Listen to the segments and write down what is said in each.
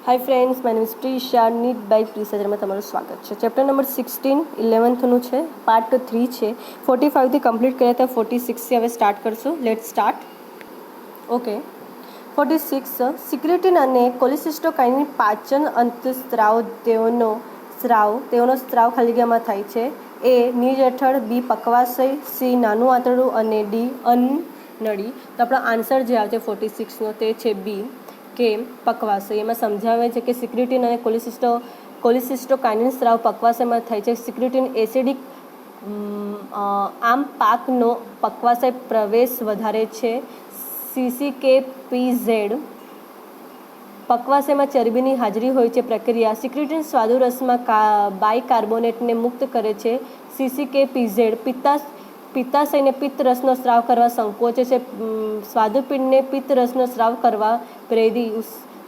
Hi friends, my name is Prisha, NEET by Prisha में તમારું સ્વાગત છે। ચેપ્ટર નંબર 16 11નું છે, પાર્ટ 3 છે। 45 થી કમ્પ્લીટ કર્યા હતા, 46 થી હવે સ્ટાર્ટ કરશું। Let's start. ઓકે, 46 સિક્રેટિન અને કોલિસિસ્ટોકાઇનિન પાચન અંતસ્ત્રાવ તેઓનો સ્ત્રાવ ખાલીગામાં થાય છે। એ નીર હેઠળ, બી પકવાશય, સી નાનું આંતરડું અને ડી અન્નનળી। તો આપણો આન્સર જે આવે છે 46નો તે છે બી કે પકવાશય। એમાં સમજાવે છે કે સિક્રેટિન અને કોલિસિસ્ટોકાઇનિન સ્ત્રાવ પકવાશયમાં થાય છે। સિક્રેટિન એસિડિક આમ પાકનો પકવાશય પ્રવેશ વધારે છે। CCK-PZ પકવાશયમાં ચરબીની હાજરી હોય છે। પ્રક્રિયા સિક્રેટિન સ્વાદુરસમાં બાયકાર્બોનેટને મુક્ત કરે છે। CCK-PZ પિત્તાશયને પિત્તરસનો સ્ત્રાવ કરવા સંકોચે છે। સ્વાદુપિંડને પિત્તરસનો સ્ત્રાવ કરવા પ્રેરી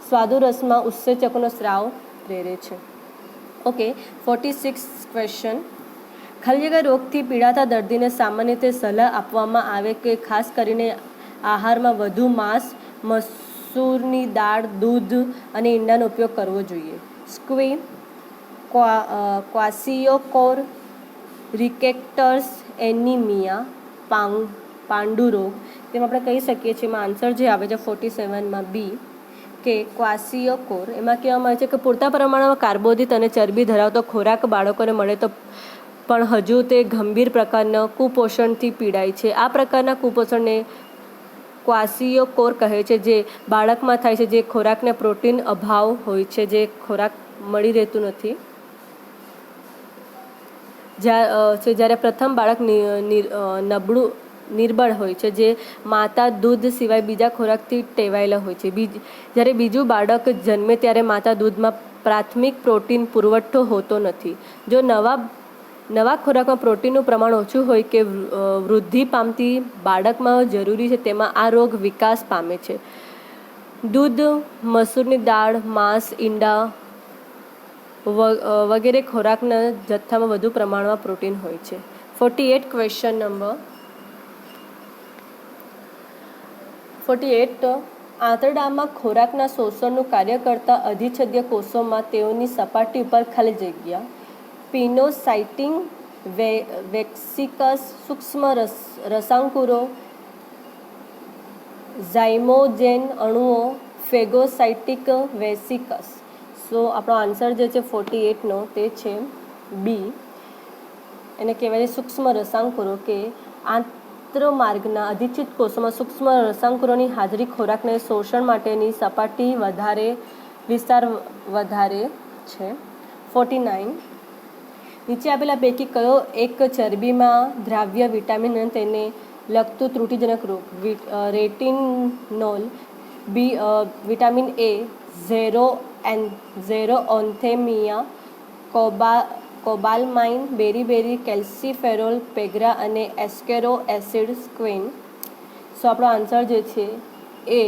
સ્વાદુરસમાં ઉત્સેચકોનો સ્ત્રાવ પ્રેરે છે। Okay, 46 question. ખાલી જગ્યા રોગથી પીડાતા દર્દીને સામાન્ય રીતે સલાહ આપવામાં આવે કે ખાસ કરીને આહારમાં વધુ માંસ, મસૂરની દાળ, દૂધ અને ઈંડાનો ઉપયોગ કરવો જોઈએ। સ્ક્વી, ક્વાસિયોકોર, રિકેટ્સ, એનિમિયા, પાંડુરોગ। તેમાં આપણે કહી શકીએ છીએ એમાં આન્સર જે આવે છે 47માં બી કે ક્વાસિયોકોર। એમાં કહેવામાં આવે છે કે પૂરતા પ્રમાણમાં કાર્બોદિત અને ચરબી ધરાવતો ખોરાક બાળકોને મળે તો પણ હજુ તે ગંભીર પ્રકારના કુપોષણથી પીડાય છે। આ પ્રકારના કુપોષણને ક્વાસિયોકોર કહે છે, જે બાળકમાં થાય છે, જે ખોરાકને પ્રોટીન અભાવ હોય છે, જે ખોરાક મળી રહેતું નથી। જ્યારે પ્રથમ બાળક નિર્બળ હોય છે, જે માતા દૂધ સિવાય બીજા ખોરાકથી ટેવાયેલા હોય છે। જ્યારે બીજું બાળક જન્મે ત્યારે માતા દૂધમાં પ્રાથમિક પ્રોટીન પુરવઠો હોતો નથી। જો નવા ખોરાકમાં પ્રોટીનનું પ્રમાણ ઓછું હોય કે વૃદ્ધિ પામતી બાળકમાં જરૂરી છે, તેમાં આ રોગ વિકાસ પામે છે। દૂધ, મસૂરની દાળ, માંસ, ઈંડા વગેરે ખોરાકના જથ્થામાં વધુ પ્રમાણમાં પ્રોટીન હોય છે। 48 ક્વેશ્ચન નંબર 48 આંતરડામાં ખોરાકના શોષણનું કાર્ય કરતા અધિચ્છદીય કોષોમાં તેઓની સપાટી ઉપર ખાલી જગ્યા પિનોસાઇટિંગ વેસિકસ, સૂક્ષ્મ રસાંકુરો, ઝાઇમોજેન અણુઓ, ફેગોસાઇટિક વેસિકસ। સો આપણો આન્સર જે છે 48નો તે છે બી, એને કહેવાય છે સૂક્ષ્મ રસાંકુરો કે આંતરમાર્ગના અધિચ્છિત કોષોમાં સૂક્ષ્મ રસાંકુરોની હાજરી ખોરાકને શોષણ માટેની સપાટી વિસ્તાર વધારે છે। 49 નીચે આપેલા પૈકી કયો એક ચરબીમાં દ્રાવ્ય વિટામિન અને તેને લગતું ત્રુટિજનક રોગ? રેટિનોલ, બી વિટામિન એ, ઝેરોઓન્થેમિયા, કોબાલમાઇન, બેરીબેરી, કેલ્સીફેરોલ, પેગ્રા અને એસ્કેરો એસિડ સ્ક્વેન। સો આપણો આન્સર જે છે એ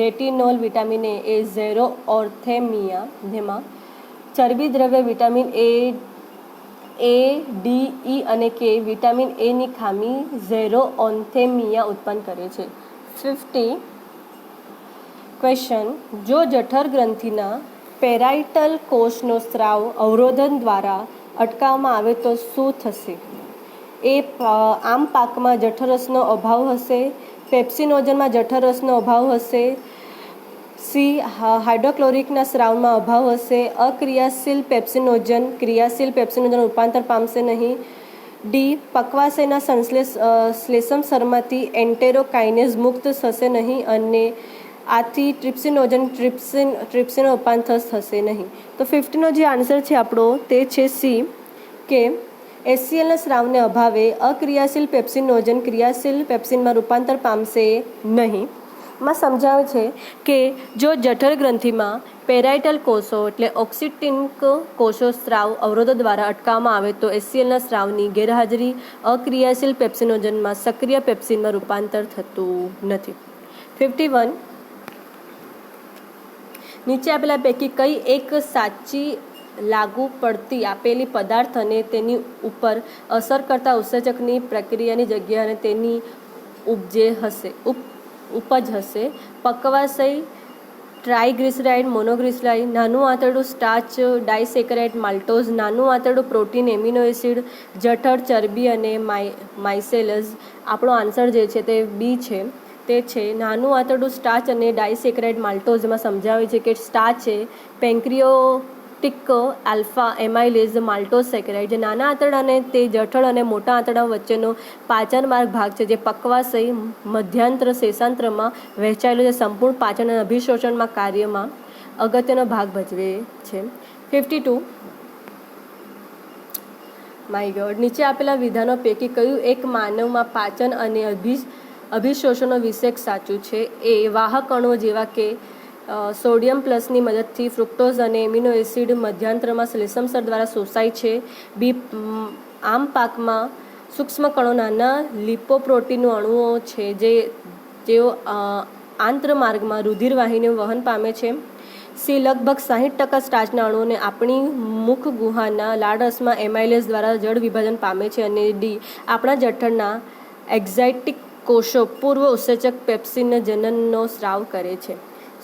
રેટિનોલ વિટામિન એ ઝેરોઓન્થેમિયા, જેમાં ચરબી દ્રવ્ય વિટામિન એ, ડી, ઈ અને કે વિટામિન એની ખામી ઝેરોઓન્થેમિયા ઉત્પન્ન કરે છે। 50 ક્વેશ્ચન। જો જઠર ગ્રંથિના પેરાઇટલ કોષનો સ્ત્રાવ અવરોધન દ્વારા અટકાવવામાં આવે તો શું થશે? એ આમ પાકમાં જઠરરસનો અભાવ હશે, પેપ્સિનોજનમાં જઠરરસનો અભાવ હશે, સી હાઇડ્રોક્લોરિકના સ્ત્રાવમાં અભાવ હશે, અક્રિયાશીલ પેપ્સિનોજન ક્રિયાશીલ પેપ્સિનોજન રૂપાંતર પામશે નહીં, ડી પકવાશયના શ્લેષમસરમાંથી એન્ટેરોકાઇનેઝ મુક્ત થશે નહીં અને આથી ટ્રિપ્સિનનો રૂપાંતર થશે નહીં। તો 50નો જે આન્સર છે આપણો તે છે સી કે એચસીએલના સ્રાવને અભાવે અક્રિયાશીલ પેપ્સિનોજન ક્રિયાશીલ પેપ્સિનમાં રૂપાંતર પામશે નહીં। માં સમજાવે છે કે જો જઠર ગ્રંથિમાં પેરાઇટલ કોષો એટલે ઓક્સિટિક કોષો સ્ત્રાવ અવરોધો દ્વારા અટકાવવામાં આવે તો એચસીએલના સ્રાવની ગેરહાજરી અક્રિયાશીલ પેપ્સિનોજનમાં સક્રિય પેપ્સિનમાં રૂપાંતર થતું નથી। 51 નીચે આપેલા પૈકી કઈ એક સાચી લાગુ પડતી આપેલી પદાર્થ અને તેની ઉપર અસર કરતા ઉત્સેચકની પ્રક્રિયાની જગ્યા અને તેની ઉપજ હશે? પકવાશય ટ્રાયગ્લિસરાઇડ, મોનોગ્લિસરાઇડ, નાનું આંતરડું સ્ટાર્ચ, ડાયસેકરાઇડ, માલ્ટોઝ, નાનું આંતરડું પ્રોટીન, એમિનો એસિડ, જઠર, ચરબી અને માઇસેલસ. આપણો આન્સર જે છે તે બી છે, તે છે નાનું આંતરડું સ્ટાર્ચ અને ડાયસેકરાઇડ માલ્ટોઝ. એમાં સમજાવે છે કે સ્ટાર્ચ છે પેન્ક્રિયોટિક આલ્ફા એમાઇલેઝ માલ્ટોઝ સેકેરાઇડ. જે નાના આંતરડા અને તે જઠર અને મોટા આંતરડા વચ્ચેનો પાચન માર્ગ ભાગ છે, જે પક્વાશય મધ્યાંત્ર શેષાંત્રમાં વહેંચાયેલો છે, સંપૂર્ણ પાચન અને અભિશોષણમાં કાર્યમાં અગત્યનો ભાગ ભજવે છે. 52. My God. નીચે આપેલા વિધાનો પૈકી કયું એક માનવમાં પાચન અને અભિશોષણનો વિશેષ સાચું છે? એ વાહક અણુઓ જેવા કે સોડિયમ પ્લસની મદદથી ફ્રુક્ટોઝ અને એમિનો એસિડ મધ્યાંતરમાં શ્લેષમસ્તર દ્વારા શોષાય છે. બી આમ પાકમાં સૂક્ષ્મ કણો નાના લિપોપ્રોટીન અણુઓ છે જેઓ આંત્રમાર્ગમાં રુધિરવાહિનીઓ વહન પામે છે. સી લગભગ 60% સ્ટાર્ચના અણુઓને આપણી મુખ ગુહાના લાળરસમાં એમાઇલેઝ દ્વારા જળ વિભાજન પામે છે. અને ડી આપણા જઠરના એક્ઝાઇટિક કોષો પૂર્વ ઉત્સેચક પેપ્સિન જનનનો સ્રાવ કરે છે.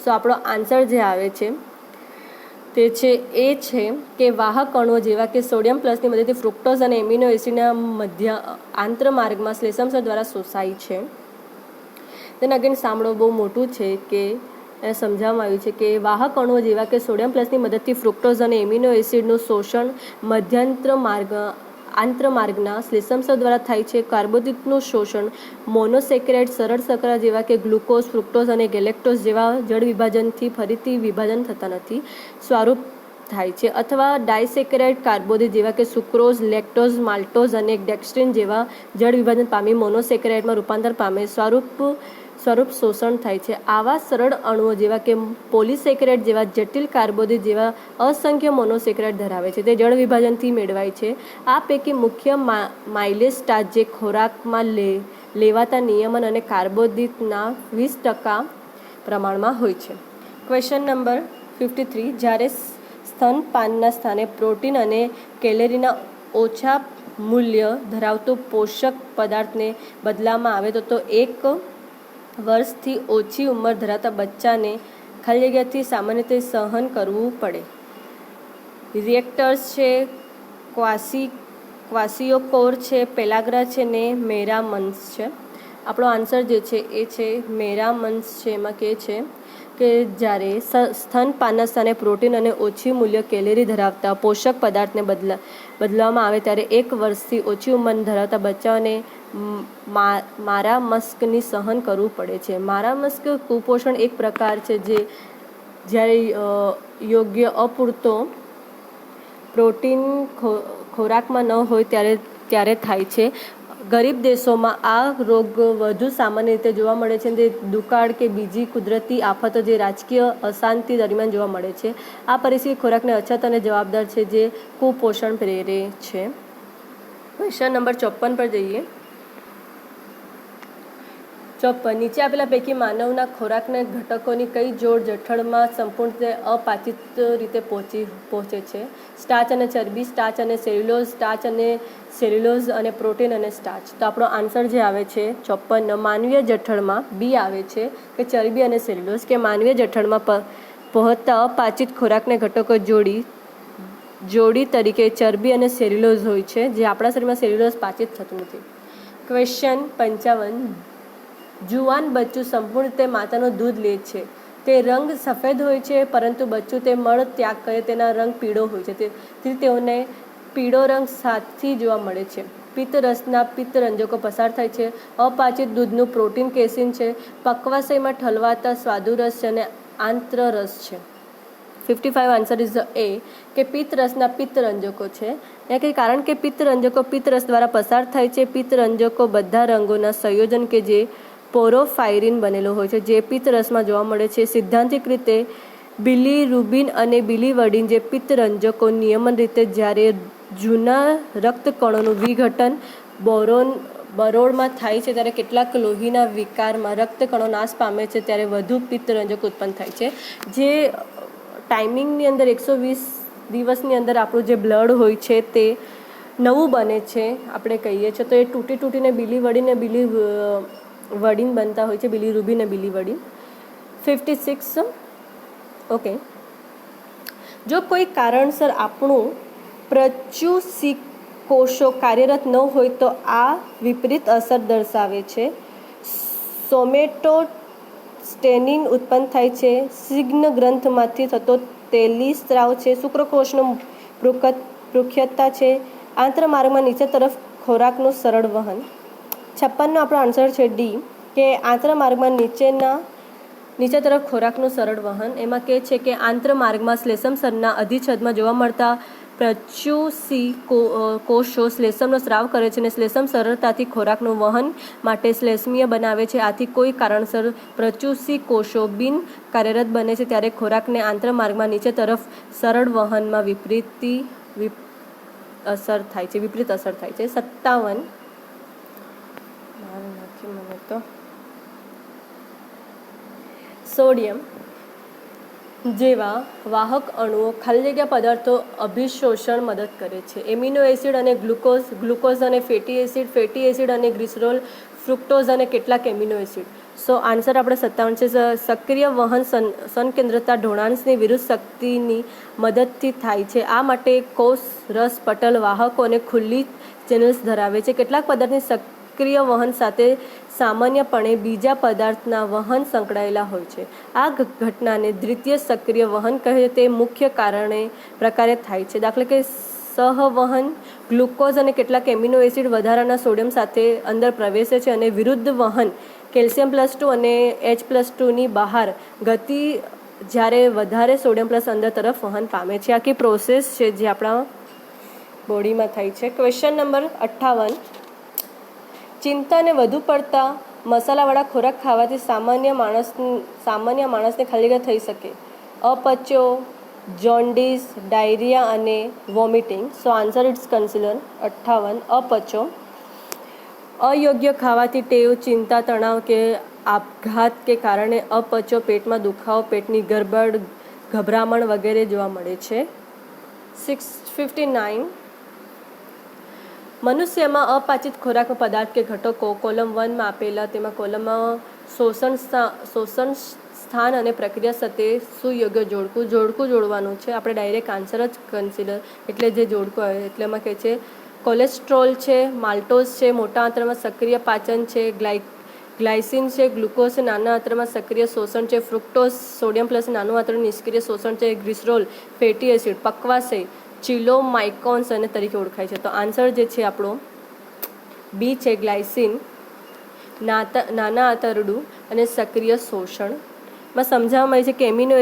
સો આપણો આન્સર જે આવે છે તે છે એ છે કે વાહક અણુઓ જેવા કે સોડિયમ પ્લસની મદદથી ફ્રુક્ટોઝ અને એમિનો એસિડના આંત્રમાર્ગમાં શ્લેષમસ્તર દ્વારા શોષાય છે. તેને અગેન સાંભળો, બહુ મોટું છે કે સમજાવવામાં આવ્યું છે કે વાહક અણુઓ જેવા કે સોડિયમ પ્લસની મદદથી ફ્રુક્ટોઝ અને એમિનો એસિડનું શોષણ આંત્રમાર્ગના શ્લેષમસ્તર દ્વારા થાય છે. કાર્બોદિતનું શોષણ મોનોસેકેરાઇડ સરળ શર્કરા જેવા કે ગ્લુકોઝ, ફ્રુક્ટોઝ અને ગેલેક્ટોઝ જેવા જળ વિભાજનથી ફરીથી વિભાજન થતા નથી સ્વરૂપ થાય છે, અથવા ડાયસેકેરાઇડ કાર્બોદિત જેવા કે સુક્રોઝ, લેક્ટોઝ, માલ્ટોઝ અને ડેક્સ્ટ્રીન જેવા જળ વિભાજન પામી મોનોસેકેરાઇડમાં રૂપાંતર પામે સ્વરૂપ શોષણ થાય છે. આવા સરળ અણુઓ જેવા કે પોલિસેકેરાઇડ જેવા જટિલ કાર્બોદિત જેવા અસંખ્ય મોનોસેકેરાઇડ ધરાવે છે. તે જળ વિભાજનથી મેળવાય છે. આ પૈકી મુખ્ય માઇલેઝ સ્ટાર્ચ જે ખોરાકમાં લેવાતા નિયમન અને કાર્બોદિતના 20% પ્રમાણમાં હોય છે. Question number 53. જ્યારે સ્તનપાનના સ્થાને પ્રોટીન અને કેલરીના ઓછા મૂલ્ય ધરાવતું પોષક પદાર્થને બદલામાં આવે તો 1 વર્ષથી ઓછી ઉંમર ધરાવતા બચ્ચાને ખાલી જગ્યાથી સામાન્ય રીતે સહન કરવું પડે. રિએક્ટર્સ છે, ક્વાસિયોકોર છે, પેલાગ્રા છે ને મેરામન્સ છે. આપણો આન્સર જે છે એ છે મેરામન્સ છે. એમાં કહે છે કે જ્યારે સ્તનપાનના સ્થાને પ્રોટીન અને ઓછી મૂલ્ય કેલેરી ધરાવતા પોષક પદાર્થને બદલવામાં આવે ત્યારે 1 વર્ષથી ઓછી ઉંમર ધરાવતા બચ્ચાઓને મારામસ્કની સહન કરવું પડે છે. મારામસ્ક કુપોષણ એક પ્રકાર છે જે જ્યારે યોગ્ય અપૂરતો પ્રોટીન ખોરાકમાં ન હોય ત્યારે થાય છે. ગરીબ દેશોમાં આ રોગ વધુ સામાન્ય રીતે જોવા મળે છે. તે દુકાળ કે બીજી કુદરતી આફતો જે રાજકીય અશાંતિ દરમિયાન જોવા મળે છે. આ પરિસ્થિતિ ખોરાકની અછત અને જવાબદાર છે જે કુપોષણ પ્રેરે છે. ક્વેશ્ચન નંબર 54 પર જઈએ. 54. નીચે આપેલા પૈકી માનવના ખોરાકના ઘટકોની કઈ જોડ જઠરમાં સંપૂર્ણ અપાચિત રીતે પહોંચે છે? સ્ટાર્ચ અને ચરબી, સ્ટાર્ચ અને સેલ્યુલોઝ, સ્ટાર્ચ અને સેલ્યુલોઝ અને પ્રોટીન અને સ્ટાર્ચ. તો આપણો આન્સર જે આવે છે 54 માનવીય જઠરમાં બી આવે છે કે ચરબી અને સેલ્યુલોઝ. કે માનવીય જઠરમાં પહોંચતા અપાચિત ખોરાકના ઘટકો જોડી તરીકે ચરબી અને સેલ્યુલોઝ હોય છે, જે આપણા શરીરમાં સેલ્યુલોઝ પાચિત થતું નથી. ક્વેશ્ચન 55. જુવાન બચ્ચું સંપૂર્ણ રીતે માતાનું દૂધ લે છે. તે રંગ સફેદ હોય છે, પરંતુ બચ્ચું તે મળ ત્યાગ કરે તેના રંગ પીળો હોય છે. તેથી તેઓને પીળો રંગ સાથી જોવા મળે છે. પિત્તરસના પિત્તરંજકો પસાર થાય છે. અપાચિત દૂધનું પ્રોટીન કેસીન છે. પક્વાશયમાં ઠલવાતા સ્વાદુરસ છે અને આંત્રરસ છે. 55 આન્સર ઇઝ એ કે પિત્તરસના પિત્તરંજકો છે. કારણ કે પિત્તરંજકો પિત્તરસ દ્વારા પસાર થાય છે. પિત્તરંજકો બધા રંગોના સંયોજન કે જે પોરોફાયરિન બનેલો હોય છે, જે પિત્તરસમાં જોવા મળે છે. સિદ્ધાંતિક રીતે બિલીરુબિન અને બિલીવર્ડિન જે પિત્તરંજકો નિયમન રીતે જ્યારે જૂના રક્તકણોનું વિઘટન બરોળમાં થાય છે ત્યારે કેટલાક લોહીના વિકારમાં રક્તકણો નાશ પામે છે ત્યારે વધુ પિત્તરંજક ઉત્પન્ન થાય છે. જે ટાઈમિંગની અંદર 120 દિવસની અંદર આપણું જે બ્લડ હોય છે તે નવું બને છે આપણે કહીએ છીએ. તો એ તૂટીને બિલીવર્ડિન બનતા હોય છે, બિલીરુબિન અને બિલીવર્ડિન. 56 ઓકે, જો કોઈ કારણસર આપણું પ્રચ્યુષી કોષો કાર્યરત ન હોય તો આ વિપરીત અસર દર્શાવે છે. સોમેટોસ્ટેનિન ઉત્પન્ન થાય છે. શિગ્ન ગ્રંથમાંથી થતો તેલી સ્ત્રાવ છે. શુક્રકોષનો પૃખ્યતા છે. આંતરમાર્ગમાં નીચે તરફ ખોરાકનું સરળ વહન. 56નો આપણો આન્સર છે ડી, કે આંતરમાર્ગમાં નીચે તરફ ખોરાકનું સરળ વહન. એમાં કહે છે કે આંતરમાર્ગમાં શ્લેષમસ્તરના અધિચ્છદમાં જોવા મળતા પ્રચ્યુષી કોષો શ્લેષમનો સ્રાવ કરે છે અને શ્લેષમ સરળતાથી ખોરાકનું વહન માટે શ્લેષમીય બનાવે છે. આથી કોઈ કારણસર પ્રચ્યુષી કોષો બિન કાર્યરત બને છે ત્યારે ખોરાકને આંતરમાર્ગમાં નીચે તરફ સરળ વહનમાં વિપરીત અસર થાય છે. 57 સોડિયમ જેવા વાહક અણુઓ ખાલી જગ્યા પદાર્થો અભિશોષણ મદદ કરે છે. એમિનો એસિડ અને ગ્લુકોઝ અને ફેટી એસિડ અને ગ્લિસરોલ, ફ્રુક્ટોઝ અને કેટલાક એમિનો એસિડ. સો આન્સર આપણે 57 છે. સક્રિય વહન સંકેન્દ્રતા ઢોળાંશની વિરુદ્ધ શક્તિની મદદથી થાય છે. આ માટે કોષ રસ પટલ વાહકો અને ખુલ્લી ચેનલ્સ ધરાવે છે. કેટલાક પદાર્થની સક્રિય વહન સાથે સામાન્યપણે બીજા પદાર્થના વહન સંકળાયેલા હોય છે. આ ઘટનાને દ્વિતીય સક્રિય વહન કહે છે. તે મુખ્ય પ્રકારે થાય છે. દાખલા કે સહવહન, ગ્લુકોઝ અને કેટલાક એમિનો એસિડ વધારાના સોડિયમ સાથે અંદર પ્રવેશે છે અને વિરુદ્ધ વહન Ca+2 અને H+2ની બહાર ગતિ જ્યારે વધારે સોડિયમ પ્લસ અંદર તરફ વહન પામે છે. આખી પ્રોસેસ છે જે આપણા બોડીમાં થાય છે. ક્વેશ્ચન નંબર 58, ચિંતાને વધુ પડતા મસાલાવાળા ખોરાક ખાવાથી સામાન્ય માણસને ખાલી જગ્યા થઈ શકે. અપચો, જોન્ડિસ, ડાયરિયા અને vomiting. So answer it's consider 58 અપચો. અયોગ્ય ખાવાથી ટેવ, ચિંતા, તણાવ કે આપઘાત કે કારણે અપચો, પેટમાં દુખાવો, પેટની ગરબડ, ગભરામણ વગેરે જોવા મળે છે. 59 મનુષ્યમાં અપાચિત ખોરાક પદાર્થ કે ઘટકો કોલમ 1માં આપેલા તેમાં કોલમમાં શોષણ સ્થાન અને પ્રક્રિયા સાથે સુયોગ્ય જોડકું જોડવાનું છે. આપણે ડાયરેક્ટ આન્સર જ કન્સિડર એટલે જે જોડકું આવે એટલે એમાં કહે છે કોલેસ્ટ્રોલ છે, માલ્ટોઝ છે, મોટા આંતરમાં સક્રિય પાચન છે, ગ્લાયસિન છે, ગ્લુકોઝ છે, નાના આંતરમાં સક્રિય શોષણ છે, ફ્રુક્ટોઝ સોડિયમ પ્લસ નાનું આંતરનું નિષ્ક્રિય શોષણ છે, ગ્લિસરોલ ફેટી એસિડ, પકવાશય, ચિલોમાઇકોન્સ અને તરીકે ઓળખાય છે. તો આન્સર જે છે આપણો બી છે, ગ્લાયસિન, નાના આંતરડું અને સક્રિય શોષણ. માં સમજાવવામાં આવે છે કે એમિનો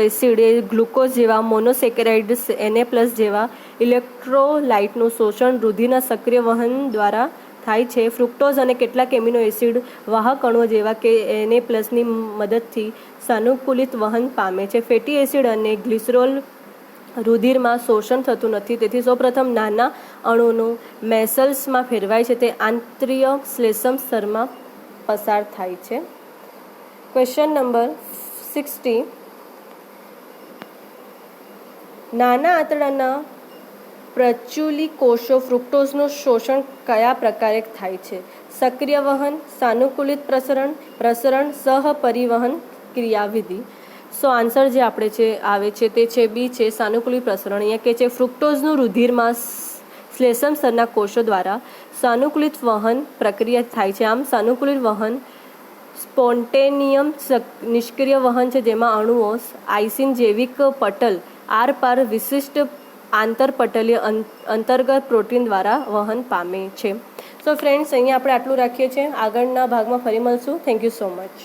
એસિડ એ ગ્લુકોઝ જેવા મોનોસેકેરાઇડ્સ Na+ જેવા ઇલેક્ટ્રોલાઇટનું શોષણ રુધિરના સક્રિય વહન દ્વારા થાય છે. ફ્રુક્ટોઝ અને કેટલાક એમિનો એસિડ વાહક અણુઓ જેવા કે Na+ની મદદથી સાનુકૂલિત વહન પામે છે. ફેટી એસિડ અને ગ્લિસરોલ રુધિરમાં શોષણ થતું નથી, તેથી સૌપ્રથમ નાના અણુનું મેસલ્સમાં ફેરવાય છે, તે આંતરિય શ્લેષમ સ્તરમાં પસાર થાય છે. ક્વેશ્ચન નંબર 60, નાના આંતરડાના પ્રચ્યુલી કોષો ફ્રુક્ટોઝનું શોષણ કયા પ્રકારે થાય છે? સક્રિય વહન, સાનુકૂલિત પ્રસરણ, સહપરિવહન ક્રિયાવિધિ. સો આન્સર જે આપણે છે આવે છે તે છે બી છે, સાનુકૂલિત પ્રસરણ. અહીંયા કે છે ફ્રુક્ટોઝનું રુધિરમાં શ્લેષમ સ્તરના કોષો દ્વારા સાનુકૂલિત વહન પ્રક્રિયા થાય છે. આમ સાનુકૂલિત વહન સ્પોન્ટેનિયમ નિષ્ક્રિય વહન છે, જેમાં અણુઓ આઇસિન જૈવિક પટલ આરપાર વિશિષ્ટ આંતરપટલીય અંતર્ગત પ્રોટીન દ્વારા વહન પામે છે. સો ફ્રેન્ડ્સ, અહીંયા આપણે આટલું રાખીએ છીએ. આગળના ભાગમાં ફરી મળશું. Thank you so much.